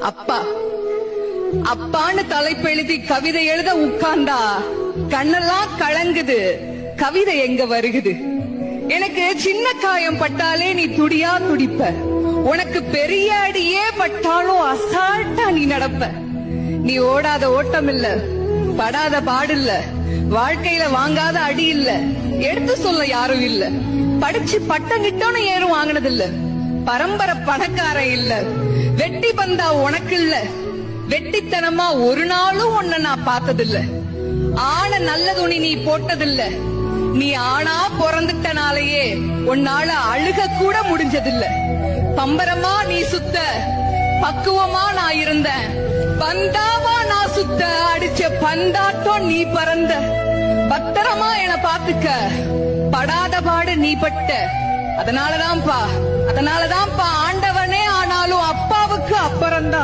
அப்பா அப்பான்னு தலைப்பெழுதி கவிதை எழுத உட்கார்ந்தா கண்ணெல்லாம் கலங்குது. கவிதை எங்க வருகுது? எனக்கு சின்ன காயம் பட்டாலே நீ துடியா துடிப்ப. உனக்கு பெரிய அடியே பட்டாலும் அசால்ட்டா நீ நடப்ப. நீ ஓடாத ஓட்டம் இல்ல, படாத பாடு இல்ல, வாழ்க்கையில வாங்காத அடி இல்ல, எடுத்து சொல்ல யாரும் இல்ல. படிச்சு பட்டம் கிட்டோன்னு ஏறும் வாங்கினது இல்ல. பரம்பரை பணக்காரன் இல்ல. வெட்டி பந்தா உனக்கு இல்ல. வெட்டித்தனமா ஒரு நாளும் உன்னை நான் பார்த்ததில்ல. ஆன நல்ல துணி நீ போட்டதில்ல. நீ ஆனா பிறந்துட்டனாலேயே உன்னால அழுக கூட முடிஞ்சதில்ல. பம்பரமா நீ சுத்த, பக்குவமா நான் இருந்தேன். பந்தாவா நான் சுத்த, அடிச்ச பந்தாட்டம் நீ பறந்த. பத்திரமா என பாத்துக்க, படாத பாடு நீ பட்ட. அதனாலதான்ப்பா ஆண்டவனே ஆனாலும் அப்பாவுக்கு அப்புறம்தான்.